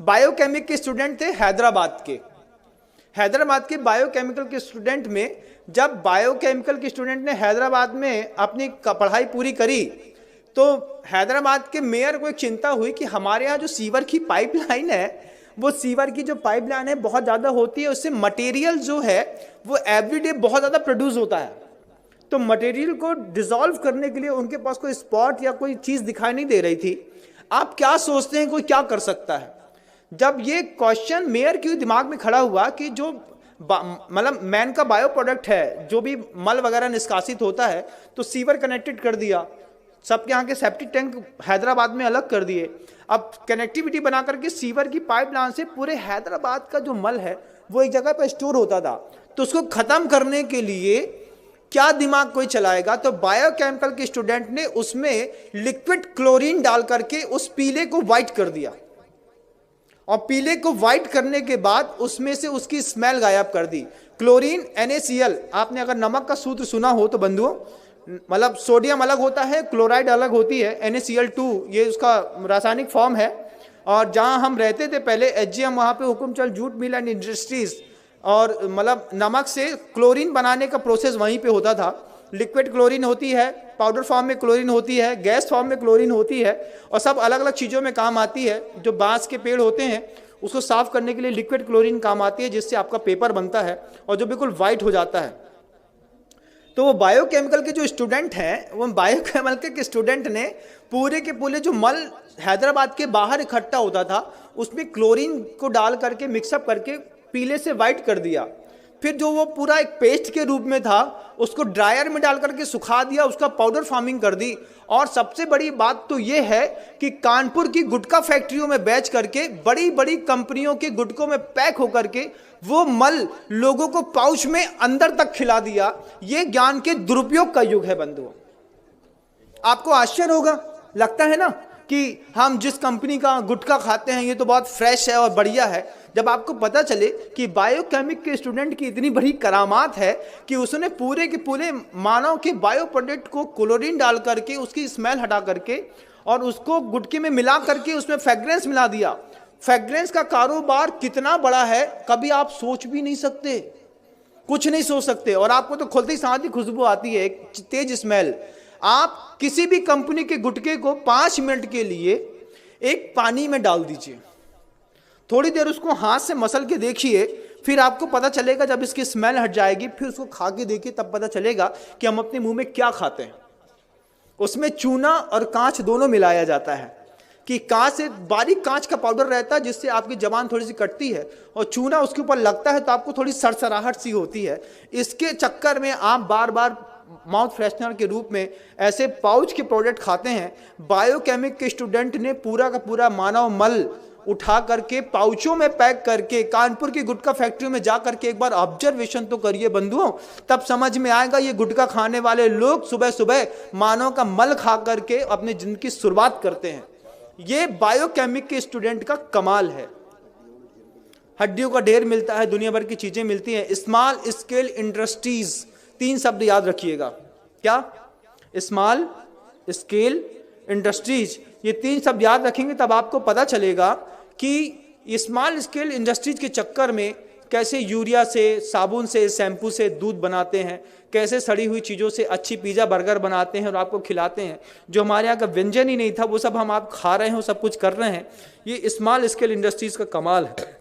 Biochemic के student थे हैदराबाद के बायोकेमिकल के स्टूडेंट में, जब बायोकेमिकल के स्टूडेंट ने हैदराबाद में अपनी पढ़ाई पूरी करी तो हैदराबाद के मेयर को एक चिंता हुई कि हमारे यहाँ जो सीवर की पाइपलाइन है, वो सीवर की जो पाइपलाइन है बहुत ज़्यादा होती है, उससे मटेरियल जो है वो एवरीडे बहुत ज़्यादा प्रोड्यूस होता है। तो मटेरियल को डिसॉल्व करने के लिए उनके पास कोई स्पॉट या कोई चीज़ दिखाई नहीं दे रही थी। आप क्या सोचते हैं कोई क्या कर सकता है? जब ये क्वेश्चन मेयर के दिमाग में खड़ा हुआ कि जो मतलब मैन का बायो प्रोडक्ट है, जो भी मल वगैरह निष्कासित होता है, तो सीवर कनेक्टेड कर दिया, सबके यहाँ के सेप्टिक टैंक हैदराबाद में अलग कर दिए। अब कनेक्टिविटी बना करके सीवर की पाइपलाइन से पूरे हैदराबाद का जो मल है वो एक जगह पर स्टोर होता था। तो उसको खत्म करने के लिए क्या दिमाग कोई चलाएगा? तो बायोकेमिकल के स्टूडेंट ने उसमें लिक्विड क्लोरीन डाल करके उस पीले को व्हाइट कर दिया, और पीले को व्हाइट करने के बाद उसमें से उसकी स्मेल गायब कर दी। क्लोरीन NaCl, आपने अगर नमक का सूत्र सुना हो तो बंधुओं, मतलब सोडियम अलग होता है, क्लोराइड अलग होती है, NaCl2 ये उसका रासायनिक फॉर्म है। और जहां हम रहते थे पहले HGM, वहां पे Hukumchand jute mill and industries, और मतलब नमक से क्लोरीन बनाने का प्रोसेस वहीं पे होता था। लिक्विड क्लोरीन होती है, पाउडर फॉर्म में क्लोरीन होती है, गैस फॉर्म में क्लोरीन होती है, और सब अलग अलग चीज़ों में काम आती है। जो बांस के पेड़ होते हैं उसको साफ करने के लिए लिक्विड क्लोरीन काम आती है, जिससे आपका पेपर बनता है और जो बिल्कुल वाइट हो जाता है। तो वो बायोकेमिकल के जो स्टूडेंट हैं, वो बायोकेमिकल के स्टूडेंट ने पूरे के पूरे जो मल हैदराबाद के बाहर इकट्ठा होता था उसमें क्लोरीन को डाल करके मिक्सअप करके पीले से वाइट कर दिया। फिर जो वो पूरा एक पेस्ट के रूप में था उसको ड्रायर में डाल करके सुखा दिया, उसका पाउडर फार्मिंग कर दी। और सबसे बड़ी बात तो ये है कि कानपुर की गुटखा फैक्ट्रियों में बेच करके, बड़ी बड़ी कंपनियों के गुटकों में पैक होकर के वो मल लोगों को पाउच में अंदर तक खिला दिया। ये ज्ञान के दुरुपयोग का युग है बंधुओं। आपको आश्चर्य होगा, लगता है ना कि हम जिस कंपनी का गुटखा खाते हैं ये तो बहुत फ्रेश है और बढ़िया है। जब आपको पता चले कि बायोकेमिक के स्टूडेंट की इतनी बड़ी करामात है कि उसने पूरे के पूरे मानव के बायो प्रोडक्ट को क्लोरीन डाल करके उसकी स्मेल हटा करके और उसको गुटके में मिला करके उसमें फ्रेग्रेंस मिला दिया। फ्रेग्रेंस का कारोबार कितना बड़ा है कभी आप सोच भी नहीं सकते, कुछ नहीं सोच सकते। और आपको तो खुलते ही साथ ही खुशबू आती है, एक तेज स्मेल। आप किसी भी कंपनी के गुटके को 5 मिनट के लिए एक पानी में डाल दीजिए, थोड़ी देर उसको हाथ से मसल के देखिए, फिर आपको पता चलेगा, जब इसकी स्मेल हट जाएगी फिर उसको खा के देखिए, तब पता चलेगा कि हम अपने मुंह में क्या खाते हैं। उसमें चूना और कांच दोनों मिलाया जाता है कि कांच से बारीक कांच का पाउडर रहता है जिससे आपकी जबान थोड़ी सी कटती है, और चूना उसके ऊपर लगता है तो आपको थोड़ी सरसराहट सी होती है। इसके चक्कर में आप बार बार माउथ फ्रेशनर के रूप में ऐसे पाउच के प्रोडक्ट खाते हैं। बायोकेमिक के स्टूडेंट ने पूरा का पूरा मानव मल उठा करके पाउचों में पैक करके कानपुर की गुटखा फैक्ट्री में जा करके एक बार ऑब्जर्वेशन तो करिए बंधुओं, तब समझ में आएगा ये गुटखा खाने वाले लोग सुबह सुबह मानव का मल खा करके अपनी जिंदगी की शुरुआत करते हैं। ये बायोकेमिक के स्टूडेंट का कमाल है। हड्डियों का ढेर मिलता है, दुनिया भर की चीजें मिलती हैं। स्मॉल स्केल इंडस्ट्रीज, 3 शब्द याद रखिएगा। क्या? स्मॉल स्केल इंडस्ट्रीज, ये 3 शब्द याद रखेंगे तब आपको पता चलेगा कि स्मॉल स्केल इंडस्ट्रीज के चक्कर में कैसे यूरिया से, साबुन से, शैम्पू से दूध बनाते हैं, कैसे सड़ी हुई चीज़ों से अच्छी पिज़्ज़ा बर्गर बनाते हैं और आपको खिलाते हैं। जो हमारे यहाँ का व्यंजन ही नहीं था वो सब हम आप खा रहे हैं, वो सब कुछ कर रहे हैं। ये स्मॉल स्केल इंडस्ट्रीज का कमाल है।